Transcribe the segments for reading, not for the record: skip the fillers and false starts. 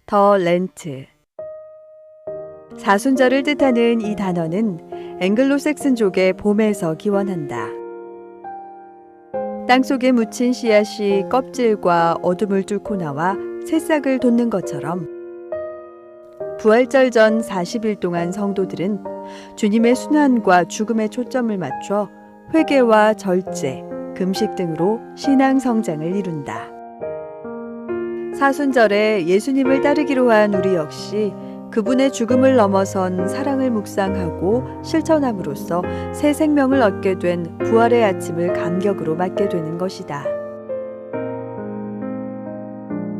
더 렌트. 사순절을 뜻하는 이 단어는 앵글로색슨족의 봄에서 기원한다. 땅속에 묻힌 씨앗이 껍질과 어둠을 뚫고 나와 새싹을 돋는 것처럼 부활절 전 40일 동안 성도들은 주님의 순환과 죽음에 초점을 맞춰 회개와 절제, 금식 등으로 신앙 성장을 이룬다. 사순절에 예수님을 따르기로 한 우리 역시 그분의 죽음을 넘어선 사랑을 묵상하고 실천함으로써 새 생명을 얻게 된 부활의 아침을 감격으로 맞게 되는 것이다.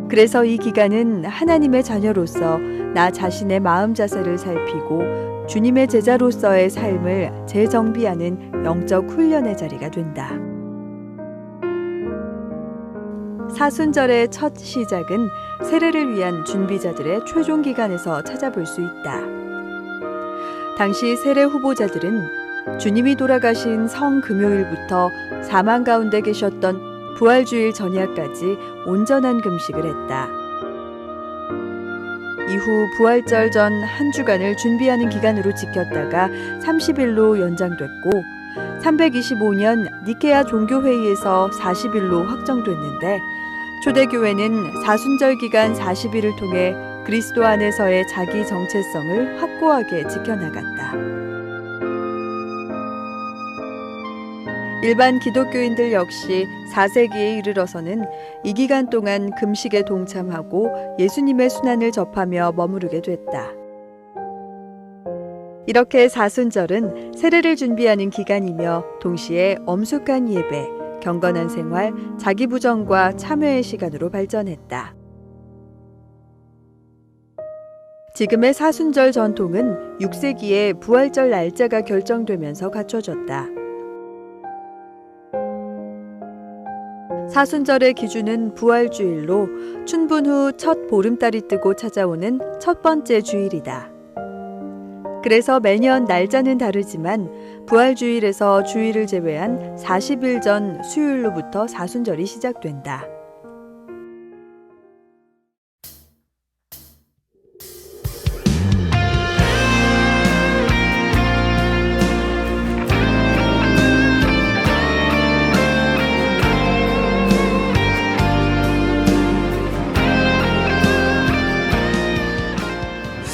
그래서 이 기간은 하나님의 자녀로서 나 자신의 마음 자세를 살피고 주님의 제자로서의 삶을 재정비하는 영적 훈련의 자리가 된다. 사순절의 첫 시작은 세례를 위한 준비자들의 최종 기간에서 찾아볼 수 있다. 당시 세례 후보자들은 주님이 돌아가신 성금요일부터 사망 가운데 계셨던 부활주일 전야까지 온전한 금식을 했다. 이후 부활절 전 한 주간을 준비하는 기간으로 지켰다가 30일로 연장됐고 325년 니케아 종교회의에서 40일로 확정됐는데 초대교회는 사순절 기간 40일을 통해 그리스도 안에서의 자기 정체성을 확고하게 지켜나갔다. 일반 기독교인들 역시 4세기에 이르러서는 이 기간 동안 금식에 동참하고 예수님의 순환을 접하며 머무르게 됐다. 이렇게 사순절은 세례를 준비하는 기간이며 동시에 엄숙한 예배, 경건한 생활, 자기부정과 참회의 시간으로 발전했다. 지금의 사순절 전통은 6세기에 부활절 날짜가 결정되면서 갖춰졌다. 사순절의 기준은 부활주일로 춘분 후 첫 보름달이 뜨고 찾아오는 첫 번째 주일이다. 그래서 매년 날짜는 다르지만 부활주일에서 주일을 제외한 40일 전 수요일로부터 사순절이 시작된다.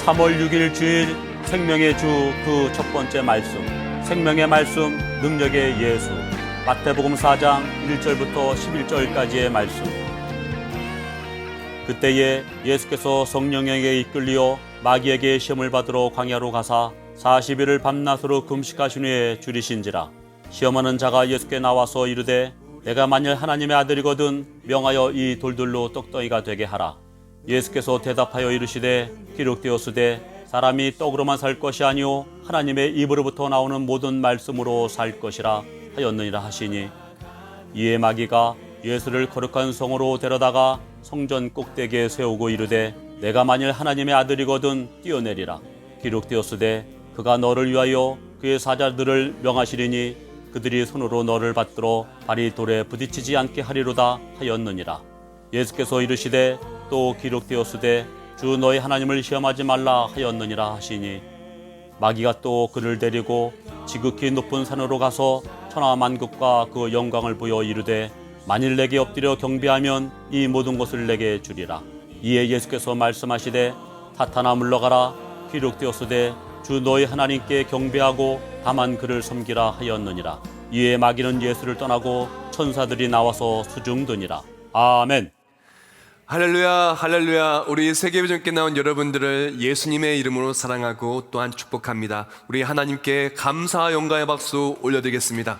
(3월 6일) 주일 생명의 주 그 첫 번째 말씀, 생명의 말씀, 능력의 예수, 마태복음 4장 1절부터 11절까지의 말씀. 그때에 예수께서 성령에게 이끌리어 마귀에게 시험을 받으러 광야로 가사 40일을 밤낮으로 금식하신 후에 줄이신지라. 시험하는 자가 예수께 나와서 이르되 내가 만일 하나님의 아들이거든 명하여 이 돌들로 떡덩이가 되게 하라. 예수께서 대답하여 이르시되 기록되었으되 사람이 떡으로만 살 것이 아니오 하나님의 입으로부터 나오는 모든 말씀으로 살 것이라 하였느니라 하시니, 이에 마귀가 예수를 거룩한 성으로 데려다가 성전 꼭대기에 세우고 이르되 내가 만일 하나님의 아들이거든 뛰어내리라. 기록되었으되 그가 너를 위하여 그의 사자들을 명하시리니 그들이 손으로 너를 받들어 발이 돌에 부딪히지 않게 하리로다 하였느니라. 예수께서 이르시되 또 기록되었으되 주 너희 하나님을 시험하지 말라 하였느니라 하시니, 마귀가 또 그를 데리고 지극히 높은 산으로 가서 천하만국과 그 영광을 보여 이르되 만일 내게 엎드려 경배하면 이 모든 것을 내게 주리라. 이에 예수께서 말씀하시되 사탄아 물러가라. 기록되었으되 주 너희 하나님께 경배하고 다만 그를 섬기라 하였느니라. 이에 마귀는 예수를 떠나고 천사들이 나와서 수중드니라. 아멘. 할렐루야, 할렐루야. 우리 세계비전께 나온 여러분들을 예수님의 이름으로 사랑하고 또한 축복합니다. 우리 하나님께 감사와 영광의 박수 올려드리겠습니다.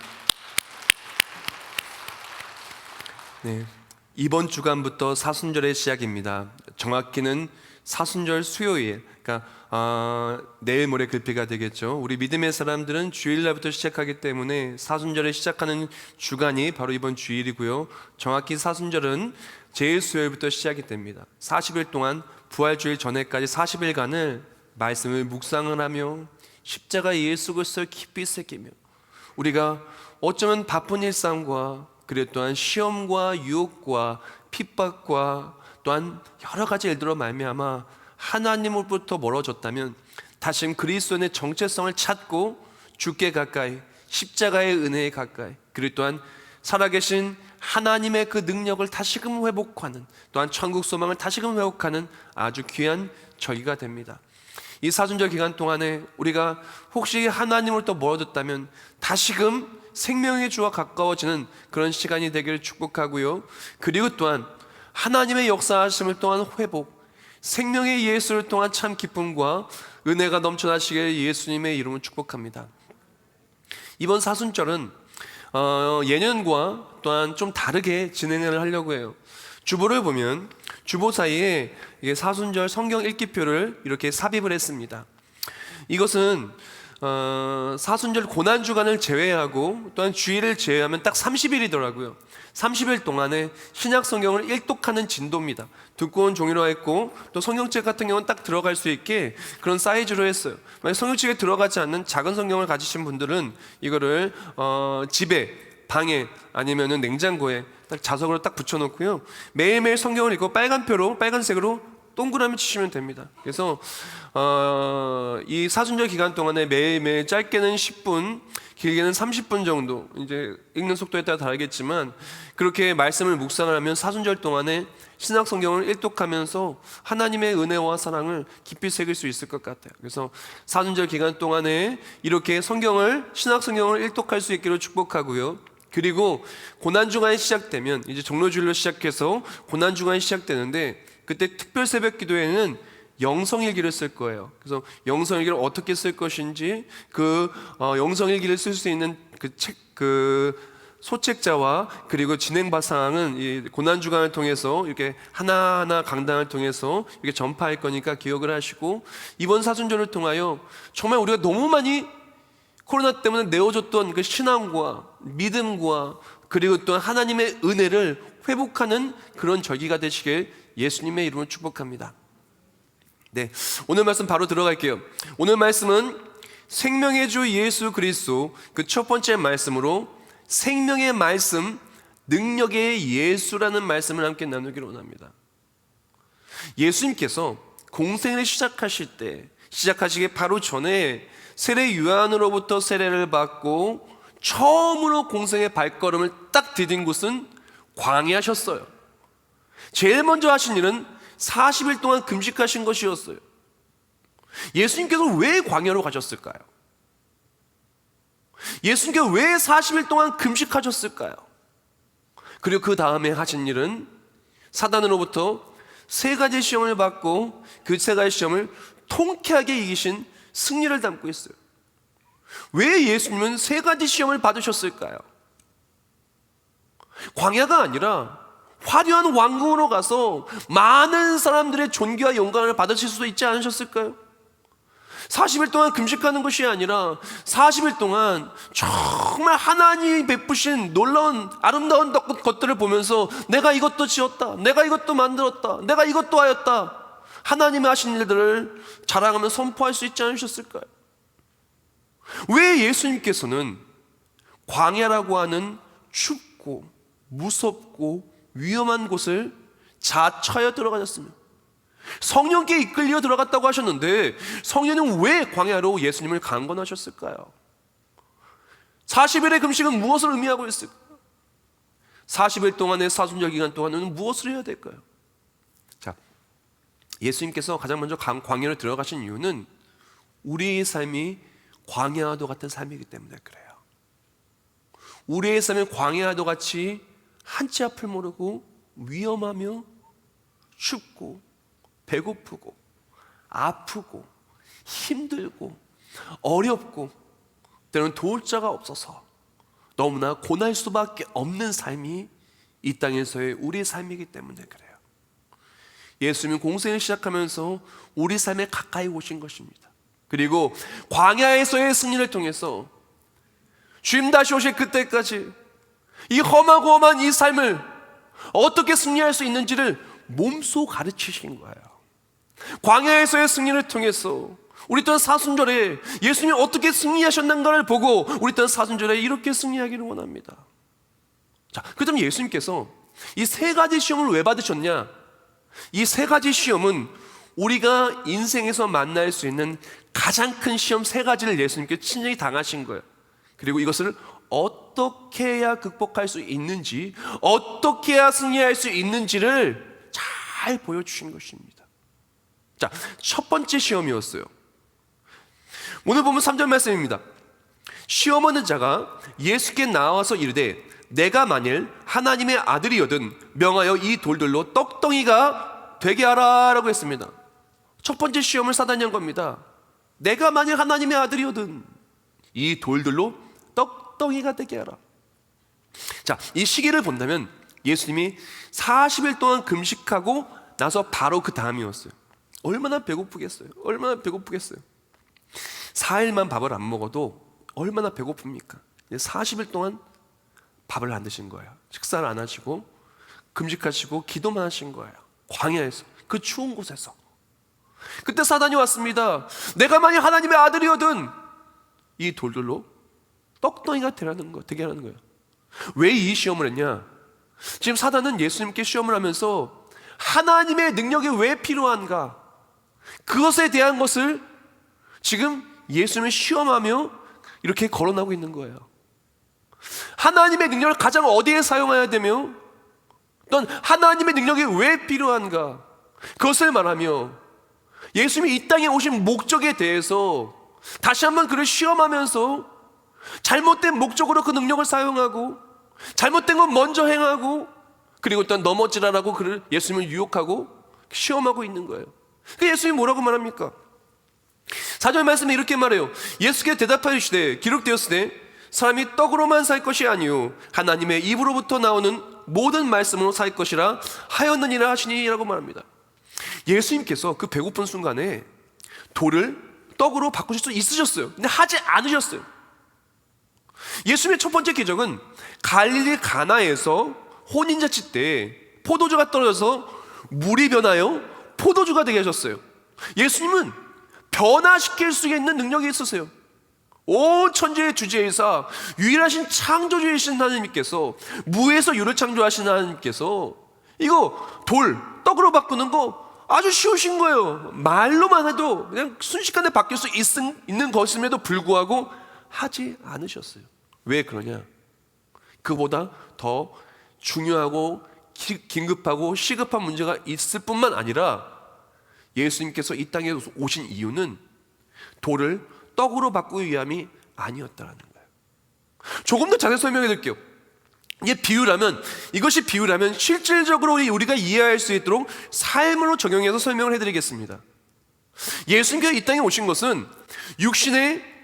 네, 이번 주간부터 사순절의 시작입니다. 정확히는 사순절 수요일, 그러니까 내일 모레 글피가 되겠죠. 우리 믿음의 사람들은 주일날부터 시작하기 때문에 사순절에 시작하는 주간이 바로 이번 주일이고요. 정확히 사순절은 제1수요일부터 시작이 됩니다. 40일 동안 부활주일 전에까지 40일간을 말씀을 묵상을 하며 십자가 예수 그리스도를 깊이 새기며 우리가 어쩌면 바쁜 일상과 그리고 또한 시험과 유혹과 핍박과 또한 여러 가지 일들로 말미암아 하나님으로부터 멀어졌다면 다시금 그리스도의 정체성을 찾고 주께 가까이, 십자가의 은혜에 가까이, 그리고 또한 살아계신 하나님의 그 능력을 다시금 회복하는, 또한 천국 소망을 다시금 회복하는 아주 귀한 절기가 됩니다. 이 사순절 기간 동안에 우리가 혹시 하나님으로부터 멀어졌다면 다시금 생명의 주와 가까워지는 그런 시간이 되기를 축복하고요. 그리고 또한 하나님의 역사하심을 통한 회복, 생명의 예수를 통한 참 기쁨과 은혜가 넘쳐나시길 예수님의 이름으로 축복합니다. 이번 사순절은 예년과 또한 좀 다르게 진행을 하려고 해요. 주보를 보면 주보 사이에 사순절 성경 읽기표를 이렇게 삽입을 했습니다. 이것은 사순절 고난주간을 제외하고 또한 주일을 제외하면 딱 30일이더라고요. 30일 동안에 신약 성경을 일독하는 진도입니다. 두꺼운 종이로 했고 또 성경책 같은 경우는 딱 들어갈 수 있게 그런 사이즈로 했어요. 만약 성경책에 들어가지 않는 작은 성경을 가지신 분들은 이거를 집에, 방에 아니면은 냉장고에 딱 자석으로 딱 붙여놓고요. 매일매일 성경을 읽고 빨간색으로 동그라미 치시면 됩니다. 그래서 이 사순절 기간 동안에 매일매일 짧게는 10분, 길게는 30분 정도, 이제 읽는 속도에 따라 다르겠지만 그렇게 말씀을 묵상을 하면 사순절 동안에 신약 성경을 일독하면서 하나님의 은혜와 사랑을 깊이 새길 수 있을 것 같아요. 그래서 사순절 기간 동안에 이렇게 신약 성경을 일독할 수 있기를 축복하고요. 그리고 고난주간이 시작되면 이제 종료주일로 시작해서 고난주간이 시작되는데 그때 특별 새벽 기도에는 영성일기를 쓸 거예요. 그래서 영성일기를 어떻게 쓸 것인지 그 영성일기를 쓸 수 있는 그 소책자와 그리고 진행 사항은 이 고난주간을 통해서 이렇게 하나하나 강단을 통해서 이렇게 전파할 거니까 기억을 하시고, 이번 사순절을 통하여 정말 우리가 너무 많이 코로나 때문에 내어줬던 그 신앙과 믿음과 그리고 또 하나님의 은혜를 회복하는 그런 절기가 되시길 예수님의 이름으로 축복합니다. 네, 오늘 말씀 바로 들어갈게요. 오늘 말씀은 생명의 주 예수 그리스도 그 첫 번째 말씀으로 생명의 말씀, 능력의 예수라는 말씀을 함께 나누기를 원합니다. 예수님께서 공생을 시작하시기 바로 전에 세례 요한으로부터 세례를 받고 처음으로 공생의 발걸음을 딱 디딘 곳은 광야셨어요. 제일 먼저 하신 일은 40일 동안 금식하신 것이었어요. 예수님께서 왜 광야로 가셨을까요? 예수님께서 왜 40일 동안 금식하셨을까요? 그리고 그 다음에 하신 일은 사단으로부터 3가지 시험을 받고 그 3가지 시험을 통쾌하게 이기신 승리를 담고 있어요. 왜 예수님은 3가지 시험을 받으셨을까요? 광야가 아니라 화려한 왕궁으로 가서 많은 사람들의 존귀와 영광을 받으실 수도 있지 않으셨을까요? 40일 동안 금식하는 것이 아니라 40일 동안 정말 하나님이 베푸신 놀라운 아름다운 것들을 보면서 내가 이것도 지었다, 내가 이것도 만들었다, 내가 이것도 하였다, 하나님이 하신 일들을 자랑하며 선포할 수 있지 않으셨을까요? 왜 예수님께서는 광야라고 하는 춥고 무섭고 위험한 곳을 자처하여 들어가셨습니다. 성령께 이끌려 들어갔다고 하셨는데 성령은 왜 광야로 예수님을 강권하셨을까요? 40일의 금식은 무엇을 의미하고 있을까요? 40일 동안의 사순절 기간 동안은 무엇을 해야 될까요? 자, 예수님께서 가장 먼저 광야로 들어가신 이유는 우리의 삶이 광야와도 같은 삶이기 때문에 그래요. 우리의 삶이 광야와도 같이 한치 앞을 모르고 위험하며 춥고 배고프고 아프고 힘들고 어렵고 때로는 도울 자가 없어서 너무나 고날 수밖에 없는 삶이 이 땅에서의 우리의 삶이기 때문에 그래요. 예수님은 공생을 시작하면서 우리 삶에 가까이 오신 것입니다. 그리고 광야에서의 승리를 통해서 주님 다시 오실 그때까지 이 험하고 험한 이 삶을 어떻게 승리할 수 있는지를 몸소 가르치신 거예요. 광야에서의 승리를 통해서 우리 또한 사순절에 예수님이 어떻게 승리하셨는가를 보고 우리 또한 사순절에 이렇게 승리하기를 원합니다. 자, 그렇다면 예수님께서 이 3가지 시험을 왜 받으셨냐? 이 세 가지 시험은 우리가 인생에서 만날 수 있는 가장 큰 시험 세 가지를 예수님께 친절히 당하신 거예요. 그리고 이것을 어떻게 해야 극복할 수 있는지, 어떻게 해야 승리할 수 있는지를 잘 보여주신 것입니다. 자, 첫 번째 시험이었어요. 오늘 보면 3절 말씀입니다. 시험하는 자가 예수께 나와서 이르되 내가 만일 하나님의 아들이거든 명하여 이 돌들로 떡덩이가 되게 하라 라고 했습니다. 첫 번째 시험을 사단이 한 겁니다. 내가 만일 하나님의 아들이거든 이 돌들로 떡덩이가 되게 하라. 자, 이 시기를 본다면 예수님이 40일 동안 금식하고 나서 바로 그 다음이었어요. 얼마나 배고프겠어요. 얼마나 배고프겠어요. 4일만 밥을 안 먹어도 얼마나 배고픕니까? 40일 동안 밥을 안 드신 거예요. 식사를 안 하시고 금식하시고 기도만 하신 거예요. 광야에서, 그 추운 곳에서. 그때 사단이 왔습니다. 내가 만약 하나님의 아들이거든 이 돌들로 떡덩이가 되게 하라는 거예요. 왜 이 시험을 했냐? 지금 사단은 예수님께 시험을 하면서 하나님의 능력이 왜 필요한가? 그것에 대한 것을 지금 예수님을 시험하며 이렇게 거론하고 있는 거예요. 하나님의 능력을 가장 어디에 사용해야 되며 또는 하나님의 능력이 왜 필요한가? 그것을 말하며 예수님이 이 땅에 오신 목적에 대해서 다시 한번 그를 시험하면서 잘못된 목적으로 그 능력을 사용하고 잘못된 건 먼저 행하고 그리고 일단 넘어지라라고 그를 예수님을 유혹하고 시험하고 있는 거예요. 그 예수님이 뭐라고 말합니까? 4절 말씀에 이렇게 말해요. 예수께 대답하시되 기록되었으되 사람이 떡으로만 살 것이 아니요 하나님의 입으로부터 나오는 모든 말씀으로 살 것이라 하였느니라 하시니라고 말합니다. 예수님께서 그 배고픈 순간에 돌을 떡으로 바꾸실 수 있으셨어요. 근데 하지 않으셨어요. 예수님의 첫 번째 기적은 갈릴리 가나에서 혼인잔치 때 포도주가 떨어져서 물이 변하여 포도주가 되게 하셨어요. 예수님은 변화시킬 수 있는 능력이 있으세요. 온 천지의 주제이사 유일하신 창조주이신 하나님께서 무에서 유를 창조하신 하나님께서 이거 돌 떡으로 바꾸는 거 아주 쉬우신 거예요. 말로만 해도 그냥 순식간에 바뀔 수 있는 것임에도 불구하고 하지 않으셨어요. 왜 그러냐? 그보다 더 중요하고 긴급하고 시급한 문제가 있을 뿐만 아니라 예수님께서 이 땅에 오신 이유는 돌을 떡으로 바꾸기 위함이 아니었다라는 거예요. 조금 더 자세히 설명해 드릴게요. 이것이 비유라면 실질적으로 우리가 이해할 수 있도록 삶으로 적용해서 설명을 해드리겠습니다. 예수님께서 이 땅에 오신 것은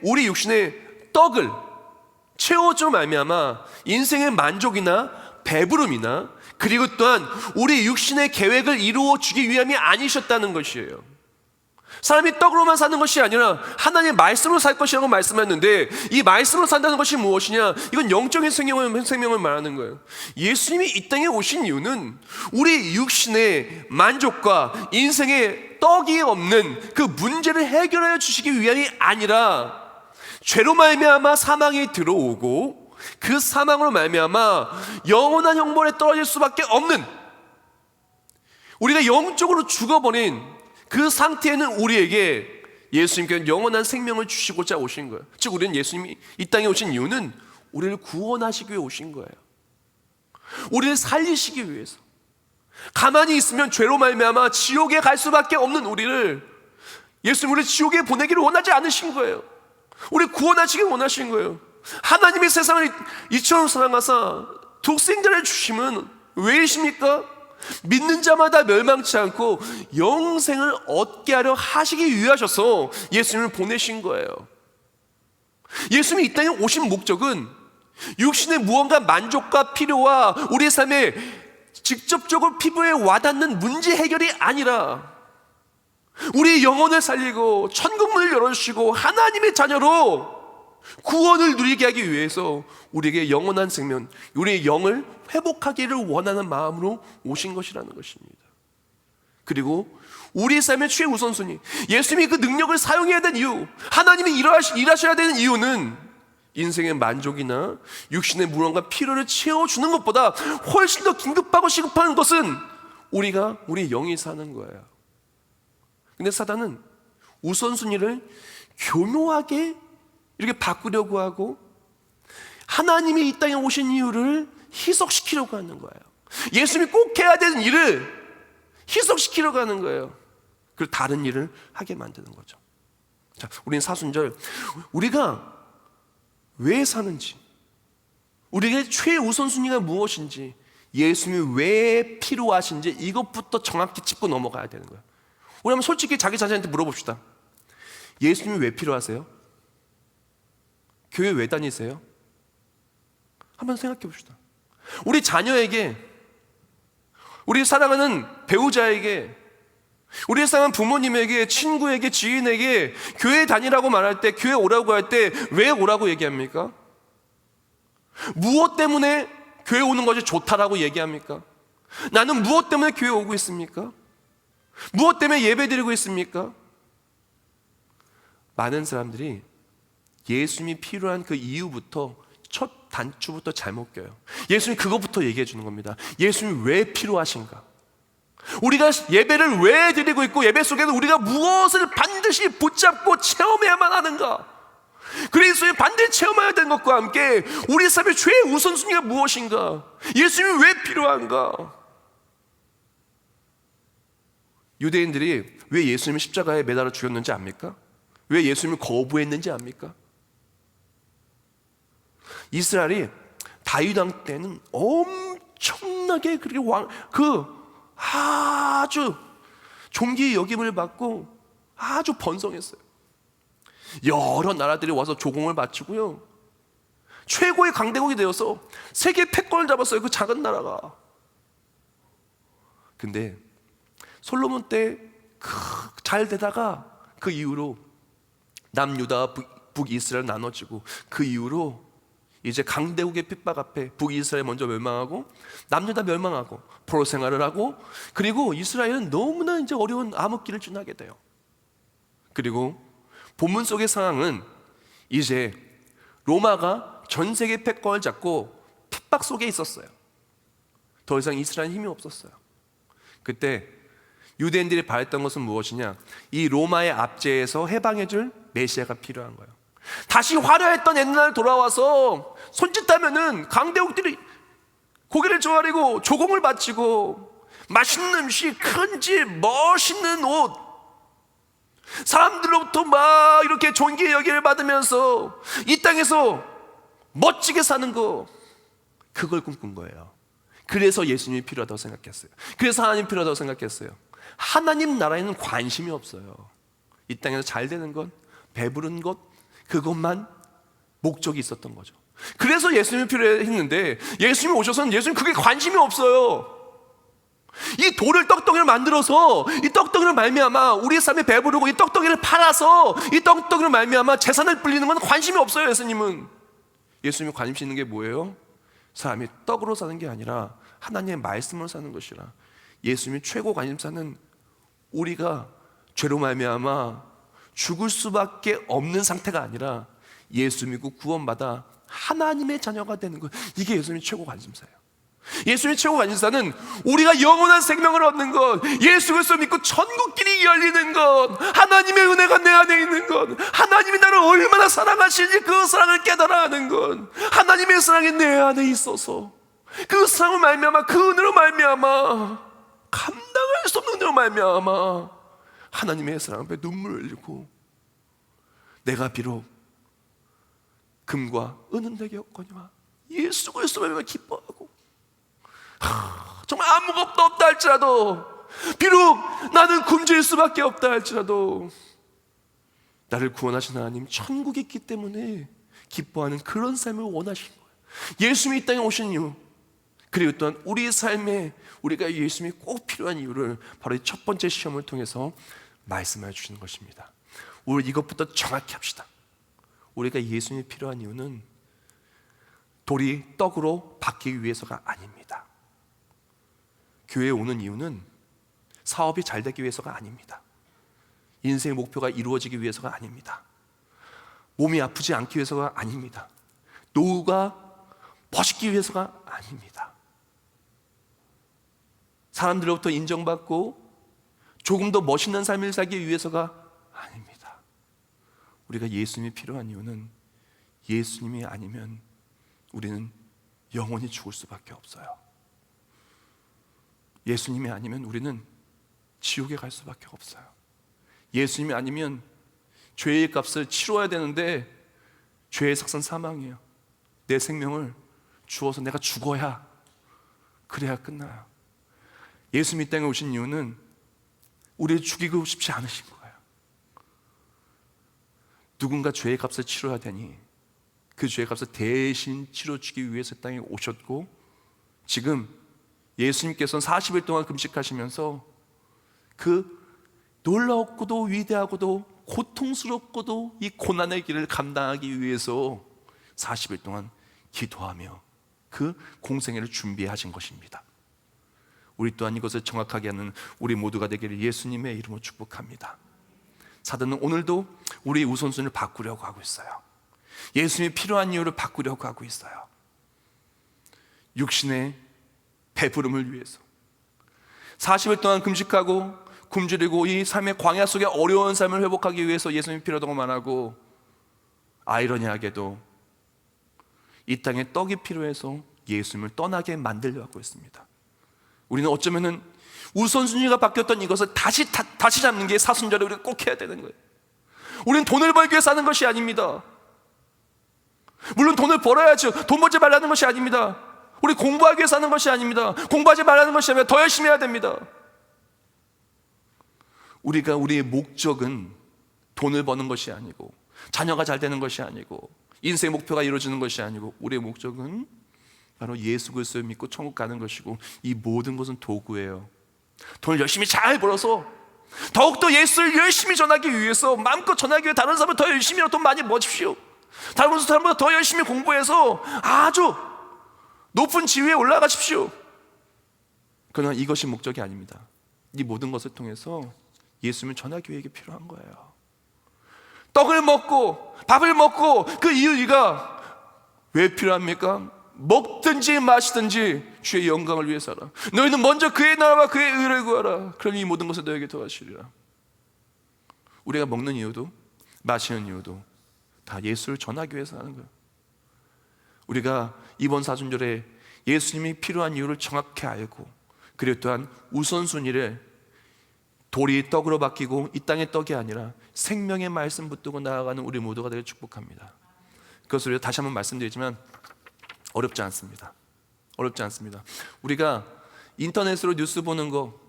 우리 육신의 떡을 채워줘 말미암아 인생의 만족이나 배부름이나 그리고 또한 우리 육신의 계획을 이루어 주기 위함이 아니셨다는 것이에요. 사람이 떡으로만 사는 것이 아니라 하나님의 말씀으로 살 것이라고 말씀했는데 이 말씀으로 산다는 것이 무엇이냐? 이건 영적인 생명을 말하는 거예요. 예수님이 이 땅에 오신 이유는 우리 육신의 만족과 인생의 떡이 없는 그 문제를 해결하여 주시기 위함이 아니라 죄로 말미암아 사망이 들어오고 그 사망으로 말미암아 영원한 형벌에 떨어질 수밖에 없는 우리가 영적으로 죽어버린 그 상태에는 우리에게 예수님께서 영원한 생명을 주시고자 오신 거예요. 즉 우리는 예수님이 이 땅에 오신 이유는 우리를 구원하시기 위해 오신 거예요. 우리를 살리시기 위해서. 가만히 있으면 죄로 말미암아 지옥에 갈 수밖에 없는 우리를 예수님 우리를 지옥에 보내기를 원하지 않으신 거예요. 우리를 구원하시기 원하신 거예요. 하나님의 세상을 이처럼 사랑하사 독생자를 주심은 왜이십니까? 믿는 자마다 멸망치 않고 영생을 얻게 하려 하시기 위하셔서 예수님을 보내신 거예요. 예수님이 이 땅에 오신 목적은 육신의 무언가 만족과 필요와 우리의 삶에 직접적으로 피부에 와닿는 문제 해결이 아니라 우리의 영혼을 살리고 천국문을 열어주시고 하나님의 자녀로 구원을 누리게 하기 위해서 우리에게 영원한 생명, 우리의 영을 회복하기를 원하는 마음으로 오신 것이라는 것입니다. 그리고 우리의 삶의 최우선순위, 예수님이 그 능력을 사용해야 되는 이유, 하나님이 일하셔야 되는 이유는 인생의 만족이나 육신의 무언가 필요를 채워주는 것보다 훨씬 더 긴급하고 시급한 것은 우리 영이 사는 거예요. 근데 사단은 우선순위를 교묘하게 이렇게 바꾸려고 하고 하나님이 이 땅에 오신 이유를 희석시키려고 하는 거예요. 예수님이 꼭 해야 되는 일을 희석시키려고 하는 거예요. 그리고 다른 일을 하게 만드는 거죠. 자, 우리는 사순절, 우리가 왜 사는지, 우리에게 최우선순위가 무엇인지, 예수님이 왜 필요하신지 이것부터 정확히 짚고 넘어가야 되는 거예요. 우리 한번 솔직히 자기 자신한테 물어봅시다. 예수님이 왜 필요하세요? 교회 왜 다니세요? 한번 생각해 봅시다. 우리 자녀에게, 우리 사랑하는 배우자에게, 우리 사랑하는 부모님에게, 친구에게, 지인에게 교회 다니라고 말할 때, 교회 오라고 할 때 왜 오라고 얘기합니까? 무엇 때문에 교회 오는 것이 좋다라고 얘기합니까? 나는 무엇 때문에 교회 오고 있습니까? 무엇 때문에 예배 드리고 있습니까? 많은 사람들이 예수님이 필요한 그 이유부터, 첫 단추부터 잘못 껴요. 예수님 그것부터 얘기해 주는 겁니다. 예수님이 왜 필요하신가? 우리가 예배를 왜 드리고 있고, 예배 속에서 우리가 무엇을 반드시 붙잡고 체험해야만 하는가? 그리스도의 반드시 체험해야 되는 것과 함께 우리 삶의 최우선순위가 무엇인가? 예수님이 왜 필요한가? 유대인들이 왜 예수님을 십자가에 매달아 죽였는지 압니까? 왜 예수님을 거부했는지 압니까? 이스라엘이 다윗 왕 때는 엄청나게 아주 존귀의 여김을 받고 아주 번성했어요. 여러 나라들이 와서 조공을 바치고요, 최고의 강대국이 되어서 세계 패권을 잡았어요, 그 작은 나라가. 근데 솔로몬 때 잘 되다가 그 이후로 남유다 북이스라엘 나눠지고, 그 이후로 이제 강대국의 핍박 앞에 북이스라엘 먼저 멸망하고 남유다 멸망하고 포로 생활을 하고, 그리고 이스라엘은 너무나 이제 어려운 암흑기를 지나게 돼요. 그리고 본문 속의 상황은 이제 로마가 전 세계 패권을 잡고 핍박 속에 있었어요. 더 이상 이스라엘 힘이 없었어요. 그때 유대인들이 바랬던 것은 무엇이냐? 이 로마의 압제에서 해방해줄 메시아가 필요한 거예요. 다시 화려했던 옛날 돌아와서 손짓하면은 강대국들이 고개를 조아리고 조공을 바치고, 맛있는 음식, 큰 집, 멋있는 옷, 사람들로부터 막 이렇게 존귀의 여기를 받으면서 이 땅에서 멋지게 사는 거, 그걸 꿈꾼 거예요. 그래서 예수님이 필요하다고 생각했어요. 그래서 하나님이 필요하다고 생각했어요. 하나님 나라에는 관심이 없어요. 이 땅에서 잘 되는 것, 배부른 것, 그것만 목적이 있었던 거죠. 그래서 예수님이 필요했는데, 예수님이 오셔서는 예수님 그게 관심이 없어요. 이 돌을 떡덩이를 만들어서 이 떡덩이를 말미암아 우리의 삶에 배부르고, 이 떡덩이를 팔아서 이 떡덩이를 말미암아 재산을 불리는 건 관심이 없어요. 예수님이 관심 있는 게 뭐예요? 사람이 떡으로 사는 게 아니라 하나님의 말씀으로 사는 것이라. 예수님이 최고 관심사는 우리가 죄로 말미암아 죽을 수밖에 없는 상태가 아니라 예수 믿고 구원받아 하나님의 자녀가 되는 것, 이게 예수님의 최고 관심사예요. 예수님의 최고 관심사는 우리가 영원한 생명을 얻는 것, 예수 그리스도 믿고 천국길이 열리는 것, 하나님의 은혜가 내 안에 있는 것, 하나님이 나를 얼마나 사랑하시는지 그 사랑을 깨달아 하는 것, 하나님의 사랑이 내 안에 있어서 그 사랑을 말미암아, 그 은혜로 말미암아, 감당할 수 없는 은혜로 말미암아 하나님의 사랑 앞에 눈물을 흘리고, 내가 비록 금과 은은 내게 없거니와 예수 그리스도 말미암아 기뻐하고, 정말 아무것도 없다 할지라도, 비록 나는 굶주릴 수밖에 없다 할지라도, 나를 구원하신 하나님 천국에 있기 때문에 기뻐하는 그런 삶을 원하시는 거예요. 예수님이 이 땅에 오신 이유, 그리고 또한 우리의 삶에 우리가 예수님이 꼭 필요한 이유를 바로 이 첫 번째 시험을 통해서 말씀해 주시는 것입니다. 우리 이것부터 정확히 합시다. 우리가 예수님이 필요한 이유는 돌이 떡으로 바뀌기 위해서가 아닙니다. 교회에 오는 이유는 사업이 잘 되기 위해서가 아닙니다. 인생의 목표가 이루어지기 위해서가 아닙니다. 몸이 아프지 않기 위해서가 아닙니다. 노후가 멋있기 위해서가 아닙니다. 사람들로부터 인정받고 조금 더 멋있는 삶을 살기 위해서가 아닙니다. 우리가 예수님이 필요한 이유는 예수님이 아니면 우리는 영원히 죽을 수밖에 없어요. 예수님이 아니면 우리는 지옥에 갈 수밖에 없어요. 예수님이 아니면 죄의 값을 치러야 되는데 죄의 삭은 사망이에요. 내 생명을 주어서 내가 죽어야, 그래야 끝나요. 예수님이 이 땅에 오신 이유는 우리를 죽이고 싶지 않으신 거예요. 누군가 죄의 값을 치러야 되니 그 죄의 값을 대신 치러주기 위해서 땅에 오셨고, 지금 예수님께서는 40일 동안 금식하시면서 그 놀라웠고도 위대하고도 고통스럽고도 이 고난의 길을 감당하기 위해서 40일 동안 기도하며 그 공생애를 준비하신 것입니다. 우리 또한 이것을 정확하게 하는 우리 모두가 되기를 예수님의 이름으로 축복합니다. 사단은 오늘도 우리의 우선순위를 바꾸려고 하고 있어요. 예수님이 필요한 이유를 바꾸려고 하고 있어요. 육신의 배부름을 위해서 40일 동안 금식하고 굶주리고 이 삶의 광야 속에 어려운 삶을 회복하기 위해서 예수님이 필요하다고 말하고, 아이러니하게도 이 땅에 떡이 필요해서 예수님을 떠나게 만들려고 하고 있습니다. 우리는 어쩌면은 우선순위가 바뀌었던 이것을 다시 잡는 게 사순절에 우리가 꼭 해야 되는 거예요. 우리는 돈을 벌기 위해 사는 것이 아닙니다. 물론 돈을 벌어야죠. 돈 벌지 말라는 것이 아닙니다. 우리 공부하기 위해 사는 것이 아닙니다. 공부하지 말라는 것이 아니라 더 열심히 해야 됩니다. 우리의 목적은 돈을 버는 것이 아니고, 자녀가 잘 되는 것이 아니고, 인생의 목표가 이루어지는 것이 아니고, 우리의 목적은 바로 예수 그리스도를 믿고 천국 가는 것이고, 이 모든 것은 도구예요. 돈을 열심히 잘 벌어서 더욱더 예수를 열심히 전하기 위해서 마음껏 전하기 위해 다른 사람을 더 열심히 돈 많이 버십시오. 다른 사람보다 더 열심히 공부해서 아주 높은 지위에 올라가십시오. 그러나 이것이 목적이 아닙니다. 이 모든 것을 통해서 예수님을 전하기 위해 이게 필요한 거예요. 떡을 먹고 밥을 먹고 그 이유가 왜 필요합니까? 먹든지 마시든지 주의 영광을 위해 살아. 너희는 먼저 그의 나라와 그의 의를 구하라. 그러니 이 모든 것을 너에게 더하시리라. 우리가 먹는 이유도 마시는 이유도 다 예수를 전하기 위해서 하는 거예요. 우리가 이번 사순절에 예수님이 필요한 이유를 정확히 알고, 그리고 또한 우선순위를 돌이 떡으로 바뀌고 이 땅의 떡이 아니라 생명의 말씀 붙들고 나아가는 우리 모두가 되길 축복합니다. 그것을 다시 한번 말씀드리지만 어렵지 않습니다. 어렵지 않습니다. 우리가 인터넷으로 뉴스 보는 거,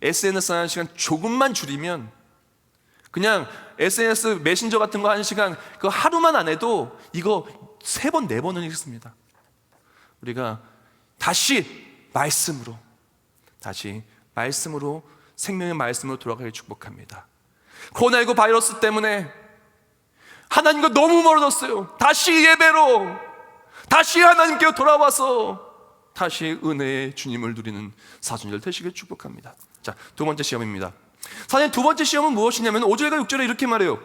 SNS 하는 시간 조금만 줄이면, 그냥 SNS 메신저 같은 거 하는 시간 그 하루만 안 해도 이거 3번 4번은 읽습니다. 우리가 다시 말씀으로 생명의 말씀으로 돌아가길 축복합니다. 코로나19 바이러스 때문에 하나님과 너무 멀어졌어요. 다시 예배로, 다시 하나님께로 돌아와서 다시 은혜의 주님을 누리는 사순절 되시길 축복합니다. 자, 두 번째 시험입니다. 사실 두 번째 시험은 무엇이냐면 5절과 6절에 이렇게 말해요.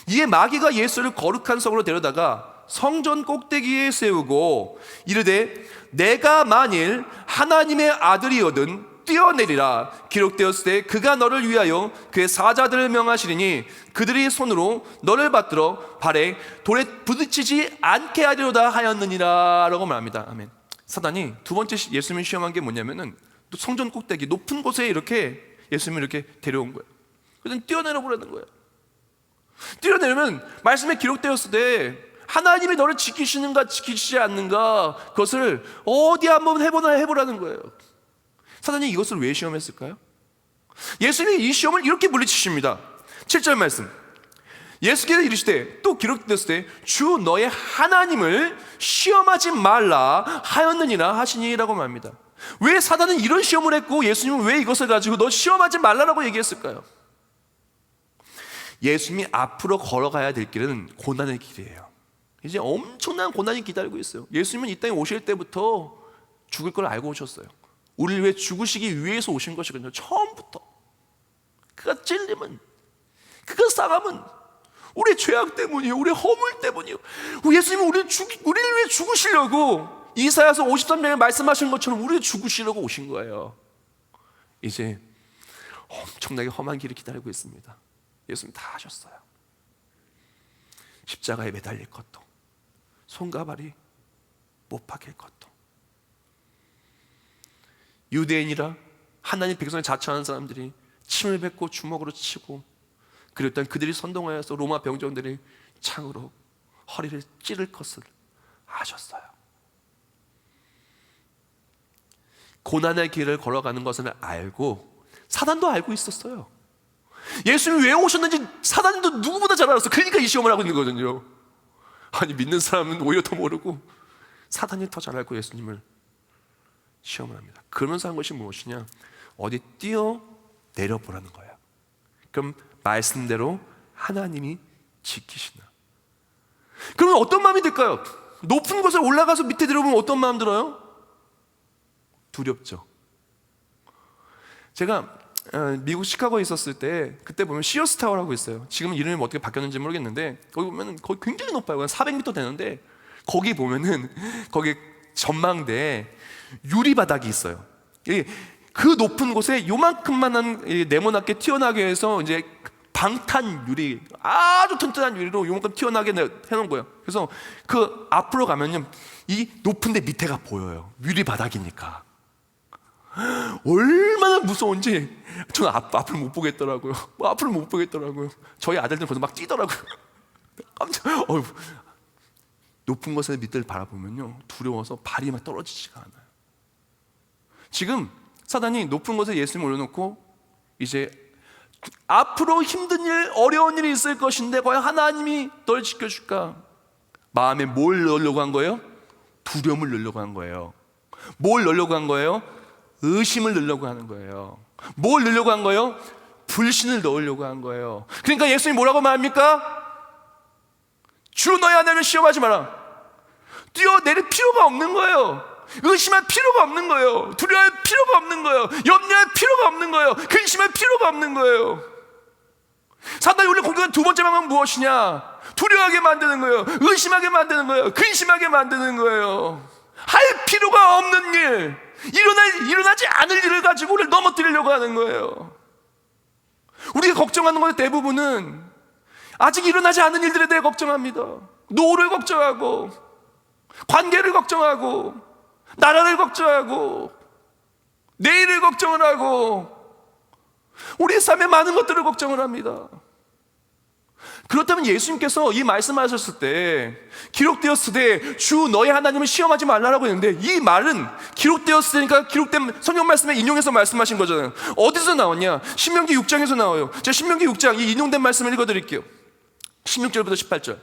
이에 마귀가 예수를 거룩한 성으로 데려다가 성전 꼭대기에 세우고 이르되 내가 만일 하나님의 아들이거든 뛰어내리라. 기록되었을 때 그가 너를 위하여 그의 사자들을 명하시리니 그들이 손으로 너를 받들어 발에 돌에 부딪히지 않게 하리로다 하였느니라 라고 말합니다. 아멘. 사단이 두 번째 예수님을 시험한 게 뭐냐면은 또 성전 꼭대기 높은 곳에 이렇게 예수님을 이렇게 데려온 거예요. 그래서 뛰어내려 보라는 거예요. 뛰어내려면 말씀에 기록되었을 때 하나님이 너를 지키시는가 지키시지 않는가 그것을 어디 한번 해보라는 거예요. 사단이 이것을 왜 시험했을까요? 예수님이 이 시험을 이렇게 물리치십니다. 7절 말씀. 예수께서 이르시되 또 기록되었을 때 주 너의 하나님을 시험하지 말라 하였느니라 하시니라고 말합니다. 왜 사단은 이런 시험을 했고 예수님은 왜 이것을 가지고 너 시험하지 말라라고 얘기했을까요? 예수님이 앞으로 걸어가야 될 길은 고난의 길이에요. 이제 엄청난 고난이 기다리고 있어요. 예수님은 이 땅에 오실 때부터 죽을 걸 알고 오셨어요. 우리를 위해 죽으시기 위해서 오신 것이거든요. 처음부터. 그가 찔림은, 그가 싸감은 우리의 죄악 때문이에요. 우리의 허물 때문이에요. 예수님은 우리를 위해 죽으시려고 이사야서 53장에 말씀하신 것처럼 우리를 죽으시려고 오신 거예요. 이제 엄청나게 험한 길을 기다리고 있습니다. 예수님 다 하셨어요. 십자가에 매달릴 것도, 손과 발이 못 박힐 것도, 유대인이라 하나님 백성을 자처하는 사람들이 침을 뱉고 주먹으로 치고, 그리고 일단 그들이 선동하여서 로마 병정들이 창으로 허리를 찌를 것을 아셨어요. 고난의 길을 걸어가는 것을 알고, 사단도 알고 있었어요. 예수님이 왜 오셨는지 사단도 누구보다 잘 알았어요. 그러니까 이 시험을 하고 있는 거거든요. 아니, 믿는 사람은 오히려 더 모르고 사단이 더 잘 알고 예수님을 시험을 합니다. 그러면서 한 것이 무엇이냐? 어디 뛰어 내려보라는 거예요. 그럼 말씀대로 하나님이 지키시나? 그러면 어떤 마음이 들까요? 높은 곳에 올라가서 밑에 내려보면 어떤 마음 들어요? 두렵죠. 제가 미국 시카고에 있었을 때, 그때 보면 시어스 타워라고 있어요. 지금은 이름이 어떻게 바뀌었는지 모르겠는데, 거기 보면 거기 굉장히 높아요. 400m 되는데, 거기 보면은 거기 전망대에 유리바닥이 있어요. 그 높은 곳에 요만큼만한 네모나게 튀어나게 해서 이제 방탄 유리, 아주 튼튼한 유리로 요만큼 튀어나게 해놓은 거예요. 그래서 그 앞으로 가면요, 이 높은데 밑에가 보여요. 유리바닥이니까. 얼마나 무서운지 저는 앞을 못 보겠더라고요. 앞을 못 보겠더라고요. 저희 아들들은 거기서 막 뛰더라고요. 깜짝, 높은 곳에서 밑을 바라보면요, 두려워서 발이 막 떨어지지가 않아요. 지금 사단이 높은 곳에 예수님을 올려놓고 이제 앞으로 힘든 일, 어려운 일이 있을 것인데 과연 하나님이 널 지켜줄까? 마음에 뭘 넣으려고 한 거예요? 두려움을 넣으려고 한 거예요. 뭘 넣으려고 한 거예요? 의심을 넣으려고 하는 거예요. 뭘 넣으려고 한 거예요? 불신을 넣으려고 한 거예요. 그러니까 예수님이 뭐라고 말합니까? 주 너의 하나님을 시험하지 마라. 뛰어내릴 필요가 없는 거예요. 의심할 필요가 없는 거예요. 두려워할 필요가 없는 거예요. 염려할 필요가 없는 거예요. 근심할 필요가 없는 거예요. 사단이 우리를 공격하는 두 번째 방법은 무엇이냐? 두려워하게 만드는 거예요. 의심하게 만드는 거예요. 근심하게 만드는 거예요. 할 필요가 없는 일, 일어나지 않을 일을 가지고 우리를 넘어뜨리려고 하는 거예요. 우리가 걱정하는 것의 대부분은 아직 일어나지 않은 일들에 대해 걱정합니다. 노후를 걱정하고, 관계를 걱정하고, 나라를 걱정하고, 내일을 걱정을 하고, 우리의 삶에 많은 것들을 걱정을 합니다. 그렇다면 예수님께서 이 말씀하셨을 때 기록되었으되 주 너의 하나님을 시험하지 말라라고 했는데, 이 말은 기록되었으니까 기록된 성경 말씀에 인용해서 말씀하신 거잖아요. 어디서 나왔냐? 신명기 6장에서 나와요. 제가 신명기 6장 이 인용된 말씀을 읽어드릴게요. 16절부터 18절.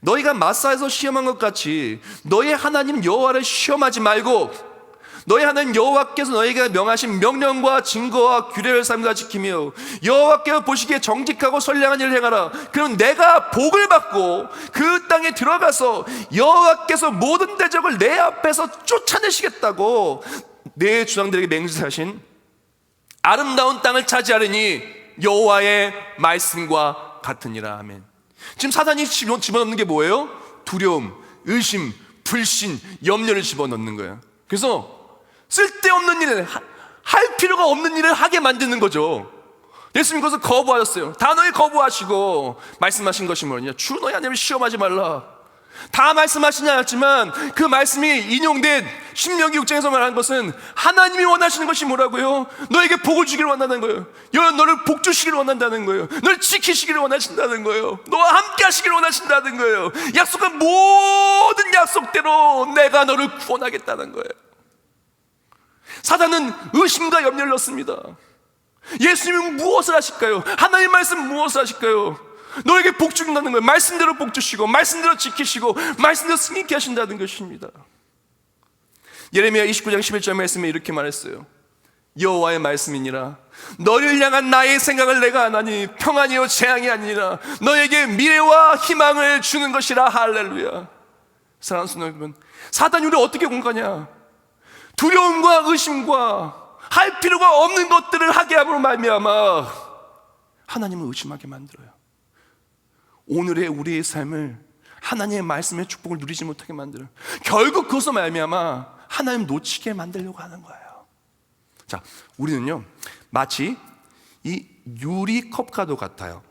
너희가 마사에서 시험한 것 같이 너희 하나님 여호와를 시험하지 말고, 너희 하나님 여호와께서 너희에게 명하신 명령과 증거와 규례를 삼가 지키며 여호와께서 보시기에 정직하고 선량한 일을 행하라. 그럼 내가 복을 받고 그 땅에 들어가서 여호와께서 모든 대적을 내 앞에서 쫓아내시겠다고 내 조상들에게 맹세하신 아름다운 땅을 차지하리니 여호와의 말씀과 같으니라. 아멘. 지금 사단이 집어넣는 게 뭐예요? 두려움, 의심, 불신, 염려를 집어넣는 거예요. 그래서 쓸데없는 일을, 할 필요가 없는 일을 하게 만드는 거죠. 예수님 그것을 거부하셨어요. 단호히 거부하시고 말씀하신 것이 뭐냐? 주 너희 하나님을 시험하지 말라. 다 말씀하시지 않았지만 그 말씀이 인용된 신명기 6장에서 말하는 것은 하나님이 원하시는 것이 뭐라고요? 너에게 복을 주기를 원한다는 거예요. 너를 복 주시기를 원한다는 거예요. 너를 지키시기를 원하신다는 거예요. 너와 함께 하시기를 원하신다는 거예요. 약속한 모든 약속대로 내가 너를 구원하겠다는 거예요. 사단은 의심과 염려를 넣습니다. 예수님은 무엇을 하실까요? 하나님 말씀 무엇을 하실까요? 너에게 복 주신다는 거예요. 말씀대로 복 주시고, 말씀대로 지키시고, 말씀대로 승리케 하신다는 것입니다. 예레미야 29장 11절 말씀에 이렇게 말했어요. 여호와의 말씀이니라. 너를 향한 나의 생각을 내가 아나니 평안이요 재앙이 아니라 너에게 미래와 희망을 주는 것이라. 할렐루야. 사랑하는 성도 여러분, 사단이 우리를 어떻게 공격하냐? 두려움과 의심과 할 필요가 없는 것들을 하게 함으로 말미암아 하나님을 의심하게 만들어요. 오늘의 우리의 삶을 하나님의 말씀의 축복을 누리지 못하게 만들어요. 결국 그것으로 말미암아 하나님 놓치게 만들려고 하는 거예요. 자, 우리는요 마치 이 유리컵과도 같아요.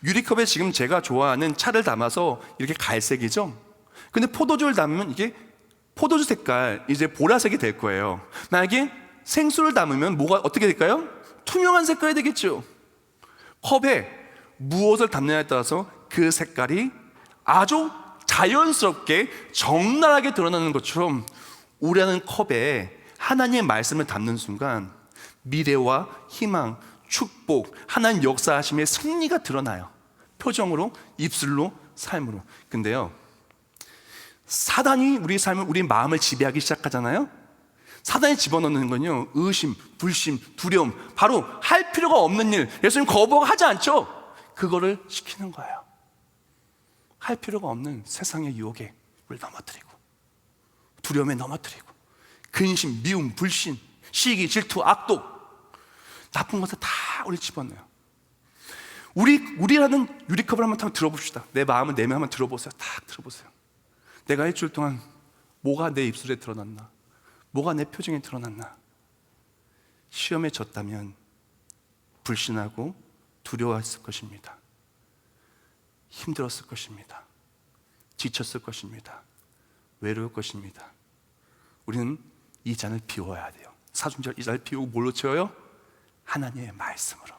유리컵에 지금 제가 좋아하는 차를 담아서 이렇게 갈색이죠. 근데 포도주를 담으면 이게 포도주 색깔 이제 보라색이 될 거예요. 만약에 생수를 담으면 뭐가 어떻게 될까요? 투명한 색깔이 되겠죠. 컵에 무엇을 담느냐에 따라서 그 색깔이 아주 자연스럽게 적나라하게 드러나는 것처럼 우리라는 컵에 하나님의 말씀을 담는 순간 미래와 희망, 축복, 하나님 역사하심의 승리가 드러나요. 표정으로, 입술로, 삶으로. 근데요, 사단이 우리 삶을, 우리 마음을 지배하기 시작하잖아요. 사단이 집어넣는 건요, 의심, 불심, 두려움, 바로 할 필요가 없는 일, 예수님 거부하지 않죠? 그거를 시키는 거예요. 할 필요가 없는 세상의 유혹에 우리를 넘어뜨리고, 두려움에 넘어뜨리고, 근심, 미움, 불신, 시기, 질투, 악독, 나쁜 것을 다 우리 집어넣어요. 우리라는 유리컵을 한번 들어봅시다. 내 마음을 내면 한번 들어보세요. 딱 들어보세요. 내가 일주일 동안 뭐가 내 입술에 드러났나? 뭐가 내 표정에 드러났나? 시험에 졌다면 불신하고 두려워했을 것입니다. 힘들었을 것입니다. 지쳤을 것입니다. 외로울 것입니다. 우리는 이 잔을 비워야 돼요. 사순절 이 잔을 비우고 뭘로 채워요? 하나님의 말씀으로.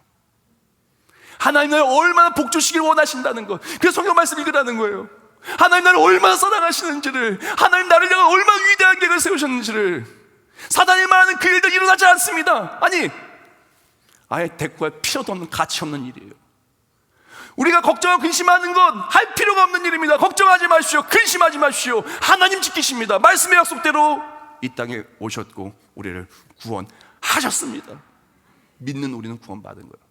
하나님 나를 얼마나 복 주시길 원하신다는 것, 그래서 성경 말씀 읽으라는 거예요. 하나님 나를 얼마나 사랑하시는지를, 하나님 나를 향해 얼마나 위대한 계획을 세우셨는지를. 사단이 말하는 그 일들 일어나지 않습니다. 아니, 아예 대꾸할 필요도 없는, 가치 없는 일이에요. 우리가 걱정하고 근심하는 건 할 필요가 없는 일입니다. 걱정하지 마십시오. 근심하지 마십시오. 하나님 지키십니다. 말씀의 약속대로 이 땅에 오셨고 우리를 구원하셨습니다. 믿는 우리는 구원받은 거예요.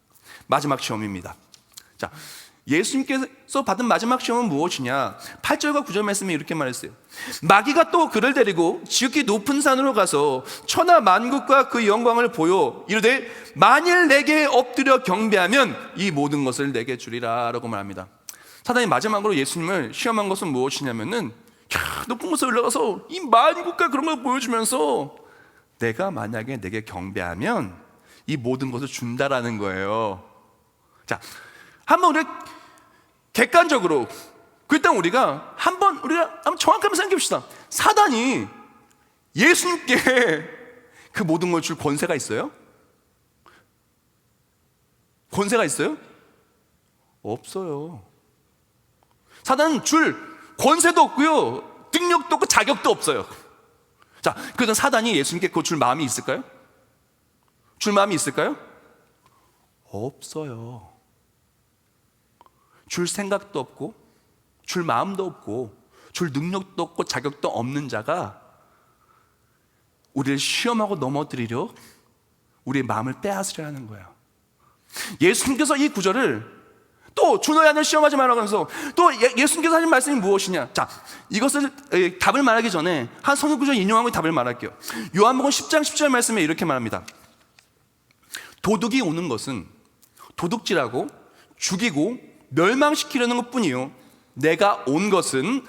마지막 시험입니다. 자, 예수님께서 받은 마지막 시험은 무엇이냐? 8절과 9절 말씀에 이렇게 말했어요. 마귀가 또 그를 데리고 지극히 높은 산으로 가서 천하 만국과 그 영광을 보여 이르되 만일 내게 엎드려 경배하면 이 모든 것을 내게 주리라 라고 말합니다. 사단이 마지막으로 예수님을 시험한 것은 무엇이냐면은 높은 곳에 올라가서 이 만국과 그런 걸 보여주면서 내가 만약에 내게 경배하면 이 모든 것을 준다라는 거예요. 자, 한번 우리 객관적으로 일단 우리가 한번 정확하게 생각해 봅시다. 사단이 예수님께 그 모든 걸 줄 권세가 있어요? 권세가 있어요? 없어요. 사단은 줄 권세도 없고요, 능력도 없고 자격도 없어요. 자, 그래서 사단이 예수님께 그거 줄 마음이 있을까요? 줄 마음이 있을까요? 없어요. 줄 생각도 없고, 줄 마음도 없고, 줄 능력도 없고, 자격도 없는 자가 우리를 시험하고 넘어뜨리려 우리의 마음을 빼앗으려 하는 거예요. 예수님께서 이 구절을 또 주너의 아들 시험하지 말라고 하면서 또 예수님께서 하신 말씀이 무엇이냐? 자, 이것을 답을 말하기 전에 한 성경 구절 인용하고 답을 말할게요. 요한복음 10장 10절 말씀에 이렇게 말합니다. 도둑이 오는 것은 도둑질하고 죽이고 멸망시키려는 것뿐이요, 내가 온 것은